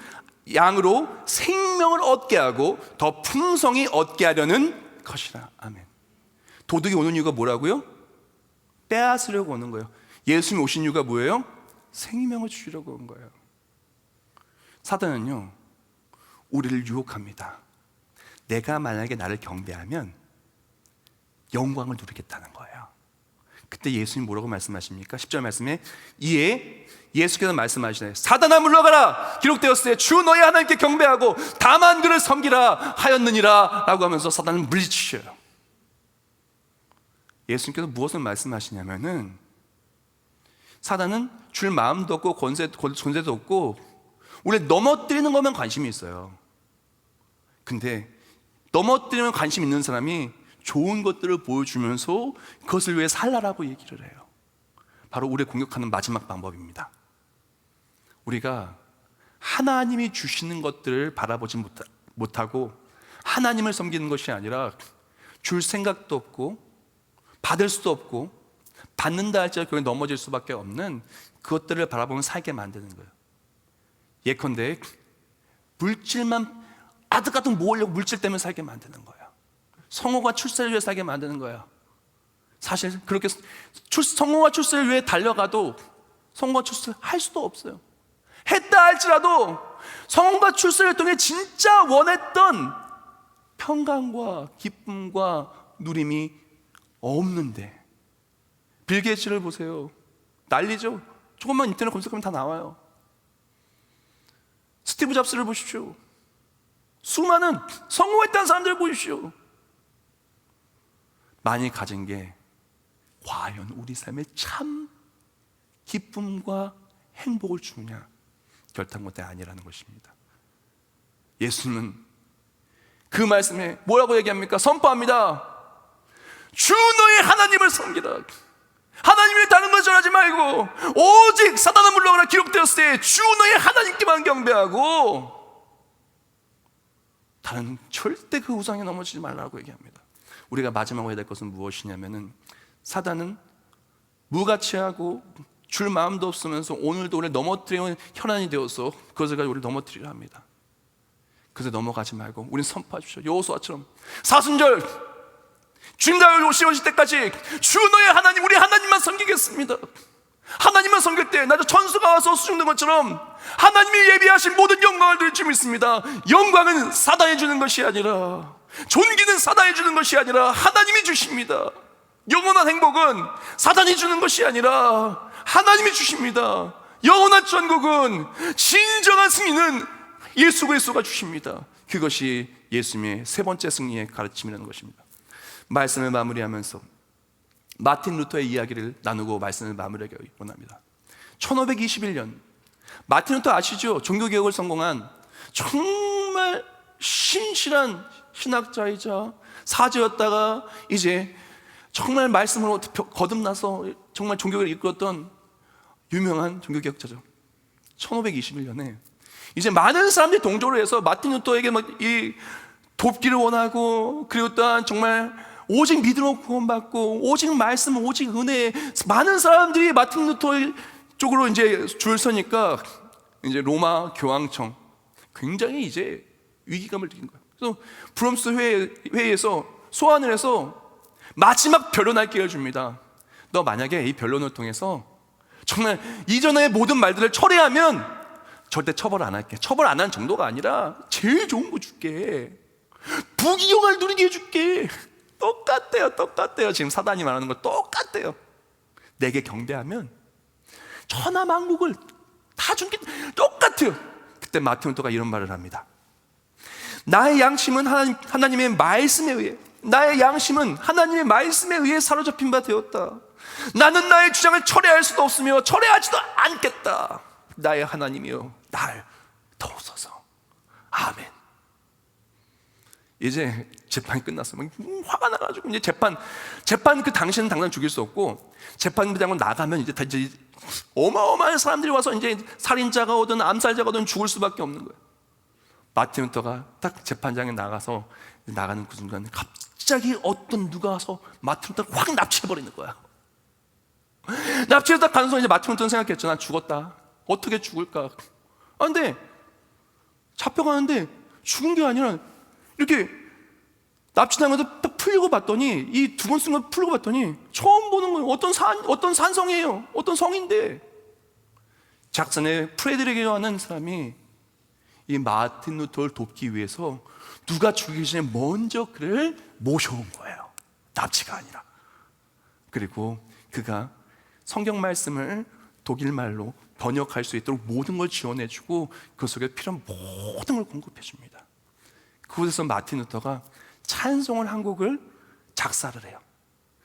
양으로 생명을 얻게 하고 더 풍성히 얻게 하려는 것이라. 아멘. 도둑이 오는 이유가 뭐라고요? 빼앗으려고 오는 거예요. 예수님이 오신 이유가 뭐예요? 생명을 주시려고 온 거예요. 사단은요, 우리를 유혹합니다. 내가 만약에 나를 경배하면 영광을 누리겠다는 거예요. 그때 예수님 뭐라고 말씀하십니까? 10절 말씀에 이에 예수께서 말씀하시네. 사단아 물러가라, 기록되었을 때 주 너희 하나님께 경배하고 다만 그를 섬기라 하였느니라 라고 하면서 사단을 물리치셔요. 예수님께서 무엇을 말씀하시냐면은, 사단은 줄 마음도 없고 권세도 없고 우리를 넘어뜨리는 것만 관심이 있어요. 근데 넘어뜨리는 관심 있는 사람이 좋은 것들을 보여주면서 그것을 위해 살라라고 얘기를 해요. 바로 우리를 공격하는 마지막 방법입니다. 우리가 하나님이 주시는 것들을 바라보지 못하고 하나님을 섬기는 것이 아니라 줄 생각도 없고 받을 수도 없고 받는다 할지라도 그게 넘어질 수밖에 없는 그것들을 바라보면 살게 만드는 거예요. 예컨대 물질만 아득아득 모으려고 물질 때문에 살게 만드는 거예요. 성호가 출세를 위해 살게 만드는 거야. 사실 그렇게 성호가 출세를 위해 달려가도 성호가 출세를 할 수도 없어요. 했다 할지라도 성호가 출세를 통해 진짜 원했던 평강과 기쁨과 누림이 없는데, 빌 게이츠를 보세요. 난리죠. 조금만 인터넷 검색하면 다 나와요. 스티브 잡스를 보십시오. 수많은 성공했다는 사람들을 보십시오. 많이 가진 게 과연 우리 삶에 참 기쁨과 행복을 주느냐? 결단코 아니라는 것입니다. 예수님은 그 말씀에 뭐라고 얘기합니까? 선포합니다. 주 너의 하나님을 섬기라. 하나님을 다른 것 전하지 말고 오직 사단은 물러가라 기록되었을 때 주 너의 하나님께만 경배하고 다른 절대 그 우상에 넘어지지 말라고 얘기합니다. 우리가 마지막으로 해야 될 것은 무엇이냐면은, 사단은 무가치하고 줄 마음도 없으면서 오늘도 우리를 넘어뜨리는 혈안이 되어서 그것을 가지고 우리를 넘어뜨리려 합니다. 그래서 넘어가지 말고 우리는 선포하십시오. 여호수아처럼 사순절 주님 다시 오실 때까지 주 너의 하나님, 우리 하나님만 섬기겠습니다. 하나님만 섬길 때 나도 천수가 와서 수중된 것처럼 하나님이 예비하신 모든 영광을 드릴 줄 믿습니다. 영광은 사단이 주는 것이 아니라, 존귀는 사단이 주는 것이 아니라 하나님이 주십니다. 영원한 행복은 사단이 주는 것이 아니라 하나님이 주십니다. 영원한 천국은, 진정한 승리는 예수 그리스도가 주십니다. 그것이 예수님의 세 번째 승리의 가르침이라는 것입니다. 말씀을 마무리하면서 마틴 루터의 이야기를 나누고 말씀을 마무리하기 원합니다. 1521년 마틴 루터 아시죠? 종교개혁을 성공한 정말 신실한 신학자이자 사제였다가 이제 정말 말씀으로 거듭나서 정말 종교를 이끌었던 유명한 종교개혁자죠. 1521년에 이제 많은 사람들이 동조를 해서 마틴 루터에게 이 돕기를 원하고, 그리고 또한 정말 오직 믿음으로 구원받고 오직 말씀, 오직 은혜, 많은 사람들이 마틴 루터 쪽으로 이제 줄 서니까 이제 로마 교황청 굉장히 이제 위기감을 느낀 거예요. 그래서 브롬스 회의에서 소환을 해서 마지막 변론할 기회를 줍니다. 너 만약에 이 변론을 통해서 정말 이전의 모든 말들을 철회하면 절대 처벌 안 할게. 처벌 안 한 정도가 아니라 제일 좋은 거 줄게. 부귀영화를 누리게 해줄게. 똑같대요. 지금 사단이 말하는 거 똑같대요. 내게 경배하면 천하만국을 다 준 게 똑같아요. 그때 마틴 루터가 이런 말을 합니다. 나의 양심은 하나님의 말씀에 의해, 나의 양심은 하나님의 말씀에 의해 사로잡힌 바 되었다. 나는 나의 주장을 철회할 수도 없으며 철회하지도 않겠다. 나의 하나님이여, 날 도우소서. 아멘. 이제 재판이 끝났어. 화가 나가지고 이제 재판 그 당시에는 당장 죽일 수 없고, 재판장으로 나가면 이제 어마어마한 사람들이 와서 이제 살인자가 오든 암살자가 오든 죽을 수밖에 없는 거예요. 마틴 루터가 딱 재판장에 나가서 나가는 그 순간 갑자기 누가 와서 마틴 루터를 확 납치해버리는 거야. 납치해서 딱 가는 순간 이제 마틴 루터는 생각했죠. 난 죽었다. 어떻게 죽을까? 근데 잡혀가는데 죽은 게 아니라 이렇게 납치당해서 딱 풀려고 봤더니, 이 두 번 쓴 걸 풀려고 봤더니 처음 보는 거예요. 어떤 산성이에요. 어떤 성인데, 잭슨의 프레드릭이라고 하는 사람이 이 마틴 루터를 돕기 위해서 누가 죽이기 전에 먼저 그를 모셔온 거예요. 납치가 아니라. 그리고 그가 성경 말씀을 독일말로 번역할 수 있도록 모든 걸 지원해주고 그 속에 필요한 모든 걸 공급해줍니다. 그곳에서 마틴 루터가 찬송을 한 곡을 작사를 해요.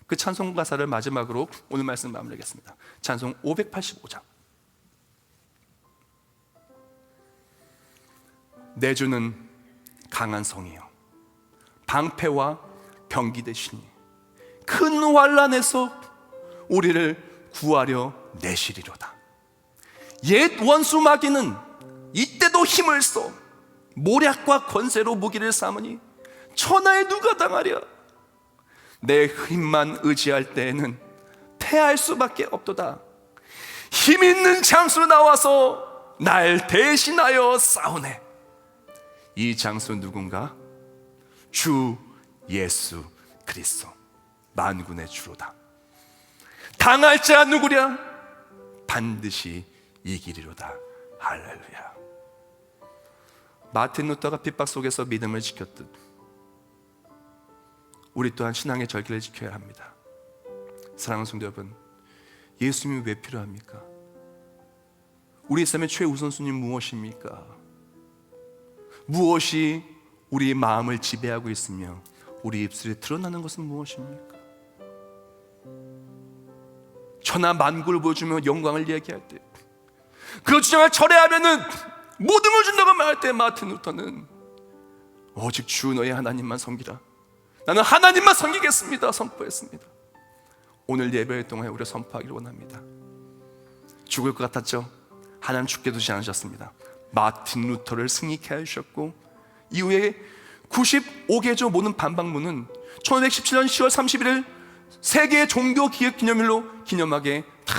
그 찬송 가사를 마지막으로 오늘 말씀 마무리하겠습니다. 찬송 585장. 내 주는 강한 성이요 방패와 병기 되시니 큰 환난에서 우리를 구하려 내시리로다. 옛 원수 마귀는 이때도 힘을 써 모략과 권세로 무기를 삼으니 천하에 누가 당하랴. 내 힘만 의지할 때에는 패할 수밖에 없도다. 힘 있는 장수로 나와서 날 대신하여 싸우네. 이 장수 누군가? 주 예수 그리스도 만군의 주로다. 당할 자가 누구랴? 반드시 이기리로다. 할렐루야. 마틴 루터가 핍박 속에서 믿음을 지켰듯 우리 또한 신앙의 절기를 지켜야 합니다. 사랑하는 성도 여러분, 예수님이 왜 필요합니까? 우리 삶의 최우선순위는 무엇입니까? 무엇이 우리의 마음을 지배하고 있으며 우리 입술에 드러나는 것은 무엇입니까? 천하 만국을 보여주며 영광을 얘기할 때, 그 주장을 철회하면은 모든 걸 준다고 말할 때 마틴 루터는 오직 주 너의 하나님만 섬기라, 나는 하나님만 섬기겠습니다 선포했습니다. 오늘 예배를 통해 우리가 선포하기를 원합니다. 죽을 것 같았죠? 하나님 죽게 두지 않으셨습니다. 마틴 루터를 승리케 하셨고, 이후에 95개조 모든 반박문은 1517년 10월 31일 세계 종교 기획 기념일로 기념하게 다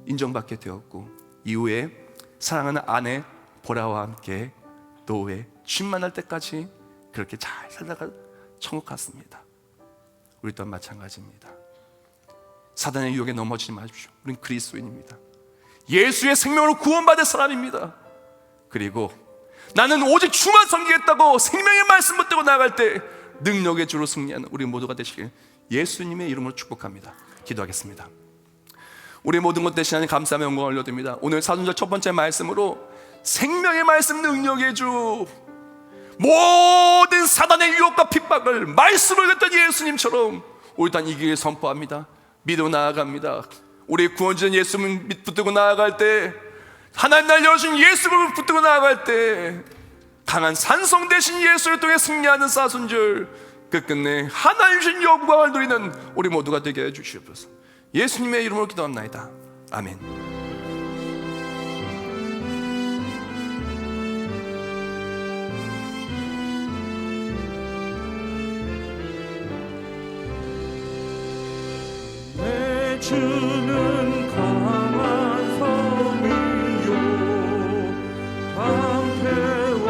인정받게 되었고, 이후에 사랑하는 아내 보라와 함께 노후에 춘만할 때까지 그렇게 잘 살다가 천국 갔습니다. 우리 또한 마찬가지입니다. 사단의 유혹에 넘어지지 마십시오. 우린 그리스도인입니다. 예수의 생명으로 구원받을 사람입니다. 그리고 나는 오직 주만 섬기겠다고 생명의 말씀 붙들고 나아갈 때 능력의 주로 승리하는 우리 모두가 되시길 예수님의 이름으로 축복합니다. 기도하겠습니다. 우리 모든 것 대신 감사함의 영광을 올려드립니다. 오늘 사순절 첫 번째 말씀으로 생명의 말씀, 능력의 주, 모든 사단의 유혹과 핍박을 말씀을 했던 예수님처럼 우리 단 이기를 선포합니다. 믿어 나아갑니다. 우리 구원주는 예수님 붙들고 나아갈 때, 하나님 날 열어주신 예수를 붙들고 나아갈 때 강한 산성 대신 예수를 통해 승리하는 사순절, 끝끝내 하나님 주신 영광을 누리는 우리 모두가 되게 해주시옵소서. 예수님의 이름으로 기도합나이다. 아멘. 주는 강한 성이요 방패와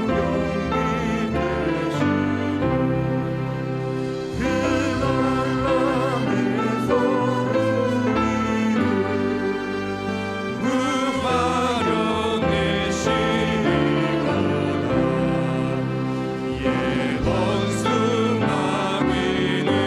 병기 되시니 그 날람에서 우리를 무화려내시리로다. 예번승 마귀는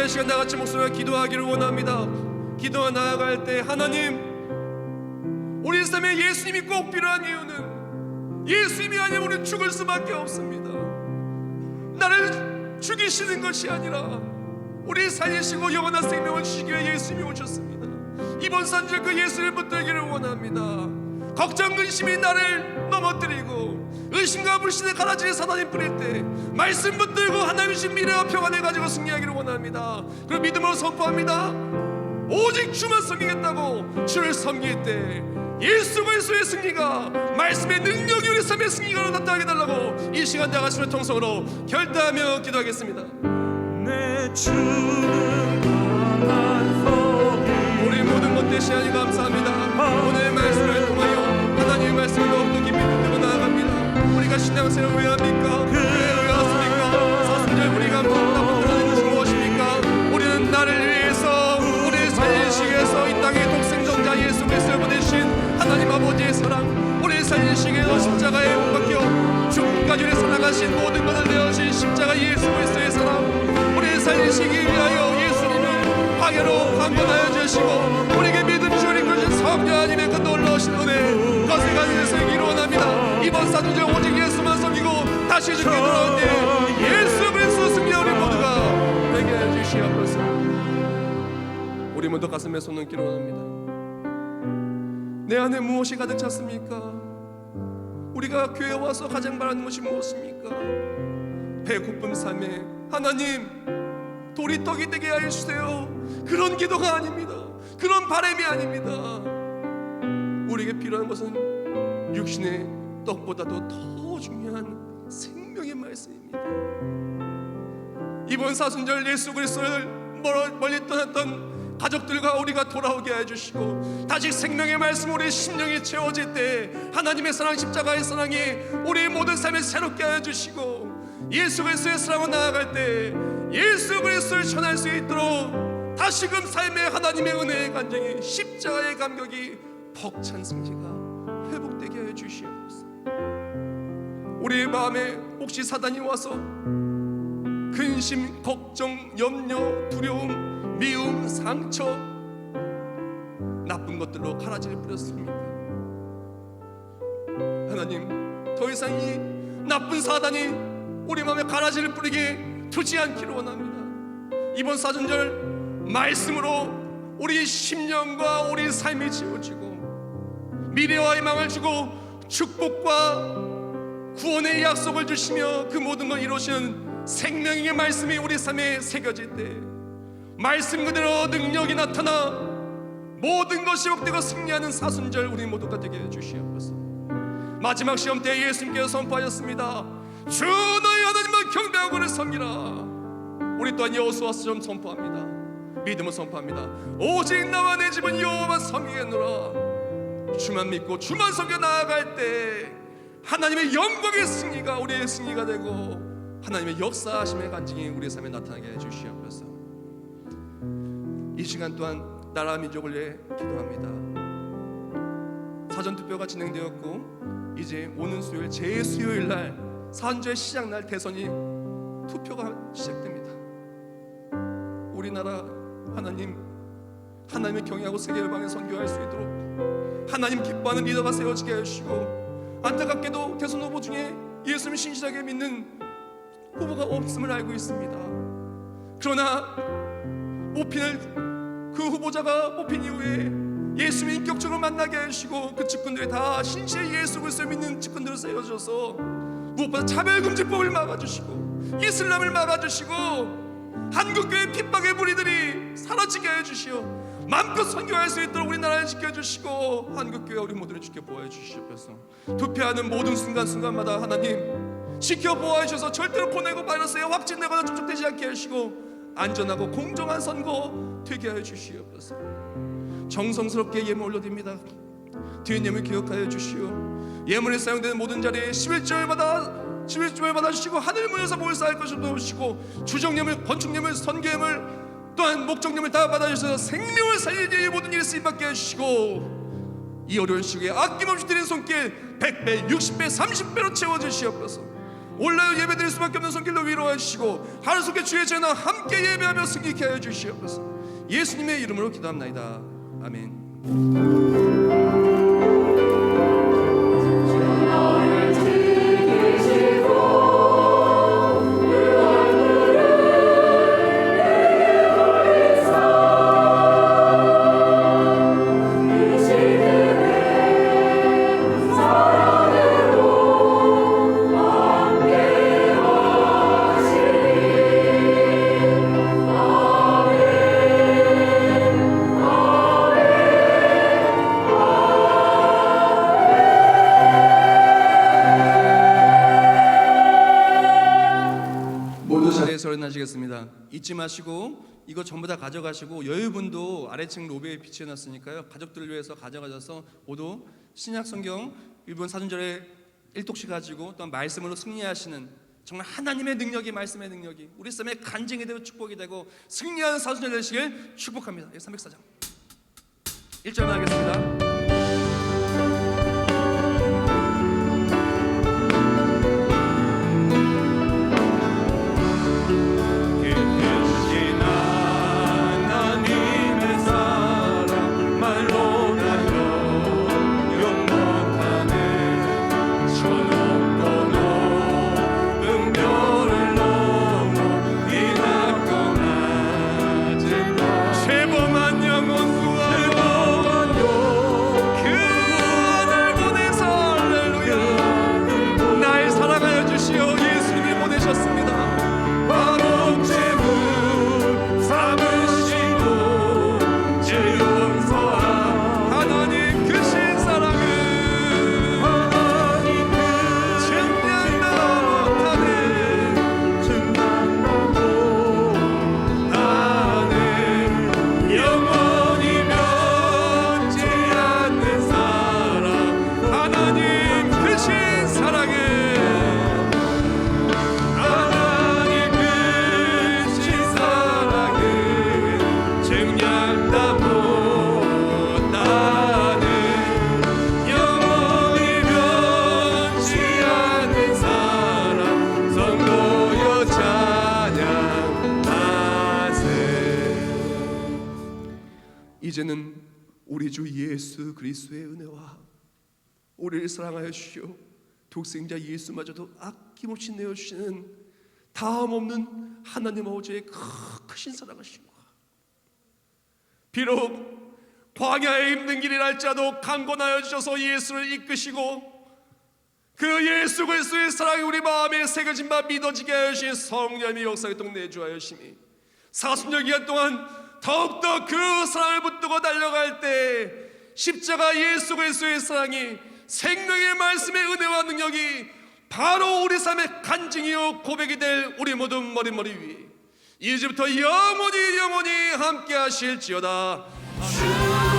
시간 다같이 목소리와 기도하기를 원합니다. 기도가 나아갈 때, 하나님, 우리 삶에 예수님이 꼭 필요한 이유는 예수님이 아니면 우리는 죽을 수밖에 없습니다. 나를 죽이시는 것이 아니라 우리 살리시고 영원한 생명을 주시기 위해 예수님이 오셨습니다. 이번 산절 그 예수를 붙들기를 원합니다. 걱정 근심이 나를 넘어뜨리고 의심과 불신의 가라지에 사단이 뿌릴 때 말씀 붙들고 하나님 주신 미래와 평안을 가지고 승리하기를 원합니다. 그럼 믿음으로 선포합니다. 오직 주만 섬기겠다고 주를 섬길 때 예수 그리스도의 승리가, 말씀의 능력이 우리 삶의 승리가 나타나게 달라고 이 시간 다 같이 통성으로 결단하며 기도하겠습니다. 내 주는 강한 성이 우리 모든 것 대신 하나님 감사합니다. 오늘 말씀을 통하여 하나님의 말씀을 더욱더 깊이 붙들고 나아갑니다. 우리가 신앙생활을 왜 합니까? 왜 의하십니까? 사순절 우리가 붙들어낸 것이 무엇입니까? 우리는 나를 위해서, 우리의 삶을 강건하여 주시고 우리에게 믿음 주님 것인 성령 하나님의 그 놀라우신 은혜 것을 가지셔서 이루어납니다. 이번 사도절 오직 예수만 섬기고 다시 주께 돌아올 때 예수 그리스도 승리하 우리 모두가 되게 하여 주시옵소서. 우리 모두 가슴에 손 얹기로 원합니다. 내 안에 무엇이 가득 찼습니까? 우리가 교회에 와서 가장 바라는 것이 무엇입니까? 배고픔 삶에 하나님 도리떡이 되게 하여 주세요. 그런 기도가 아닙니다. 그런 바람이 아닙니다. 우리에게 필요한 것은 육신의 떡보다도 더 중요한 생명의 말씀입니다. 이번 사순절 예수 그리스도를 멀리 떠났던 가족들과 우리가 돌아오게 해주시고 다시 생명의 말씀 우리 심령이 채워질 때 하나님의 사랑 십자가의 사랑이 우리 모든 삶을 새롭게 해주시고 예수 그리스도의 사랑으로 나아갈 때 예수 그리스도를 전할 수 있도록 다시금 삶의 하나님의 은혜의 간증이 십자가의 감격이 벅찬 승리가 회복되게 하여 주시옵소서. 우리의 마음에 혹시 사단이 와서 근심, 걱정, 염려, 두려움, 미움, 상처, 나쁜 것들로 가라지를 뿌렸습니까? 하나님 더 이상 이 나쁜 사단이 우리 마음에 가라지를 뿌리게 두지 않기를 원합니다. 이번 사순절 말씀으로 우리 심령과 우리 삶이 지어지고 미래와 희망을 주고 축복과 구원의 약속을 주시며 그 모든 걸 이루시는 생명의 말씀이 우리 삶에 새겨질 때 말씀 그대로 능력이 나타나 모든 것이 복되고 승리하는 사순절 우리 모두가 되게 해주시옵소서. 마지막 시험 때 예수님께서 선포하였습니다. 주 너희 하나님만 경배하고를 섬기라. 우리 또한 여호수아처럼 선포합니다. 믿음을 선포합니다. 오직 나와 내 집은 여호와만 섬기겠노라. 주만 믿고 주만 섬겨 나아갈 때 하나님의 영광의 승리가 우리의 승리가 되고 하나님의 역사하심의 간증이 우리의 삶에 나타나게 해주시옵소서. 이 시간 또한 나라 민족을 위해 기도합니다. 사전투표가 진행되었고 이제 오는 수요일 제 수요일 날 사순절 시작 날 대선이 투표가 시작됩니다. 우리나라 하나님을 경외하고 세계 열방에 선교할 수 있도록 하나님 기뻐하는 리더가 세워지게 해주시고 안타깝게도 대선 후보 중에 예수님을 신실하게 믿는 후보가 없음을 알고 있습니다. 그러나 그 후보자가 뽑힌 이후에 예수님을 인격적으로 만나게 해주시고 그 측근들이 다 신실히 예수 그리스도를 믿는 측근들을 세워줘서 무엇보다 차별금지법을 막아주시고 이슬람을 막아주시고 한국교회 핍박의 무리들이 사라지게 해주시오 마음껏 선교할 수 있도록 우리나라를 지켜주시고 한국교회 우리 모두를 지켜보호해 주시옵소서. 투표하는 모든 순간순간마다 하나님 지켜보호해 주셔서 절대로 보내고 바이러스에 확진되거나 접촉되지 않게 하시고 안전하고 공정한 선거 되게 하여 주시옵소서. 정성스럽게 예물 올려드립니다. 드린 예물 기억하여 주시오. 예물에 사용되는 모든 자리에 11조를 받아주시고 하늘문에서 모일 쌓일 것을 도우시고 주정예물, 건축예물, 선교예물 또한 목적예물 다 받아주셔서 생명을 살리는 이 모든 일에 쓰임받게 해주시고 이 어려운 시기에 아낌없이 드린 손길 100배, 60배, 30배로 채워주시옵소서. 올라여 예배드릴 수밖에 없는 손길로 위로해 주시고 하루 속에 주의 전화 함께 예배하며 승리케 하여 주시옵소서. 예수님의 이름으로 기도합나이다. 아멘. 하시겠습니다. 잊지 마시고 이거 전부 다 가져가시고 여유분도 아래층 로비에 비치해놨으니까요. 가족들을 위해서 가져가셔서 모두 신약 성경 일본 사순절에 1독씩 가지고 또 말씀으로 승리하시는 정말 하나님의 능력이 말씀의 능력이 우리 삶에 간증이 되고 축복이 되고 승리하는 사순절 되시길 축복합니다. 304장 1절 하겠습니다. 하나님의 이제는 우리 주 예수 그리스도의 은혜와 우리를 사랑하여 주시오 독생자 예수마저도 아낌없이 내어주시는 다음 없는 하나님 아버지의 크신 사랑하심과 비록 광야에 힘든 길이랄지라도 강권하여 주셔서 예수를 이끄시고 그 예수 그리스도의 사랑이 우리 마음에 새겨진 바 믿어지게 하여 주신 성령의 역사에 또 내주하여 주시니 사순절 기간 동안 더욱더 그 사랑을 붙들고 달려갈 때 십자가 예수 그리스도의 사랑이 생명의 말씀의 은혜와 능력이 바로 우리 삶의 간증이요 고백이 될 우리 모든 머리 위에 이제부터 영원히 함께 하실지어다. 아멘.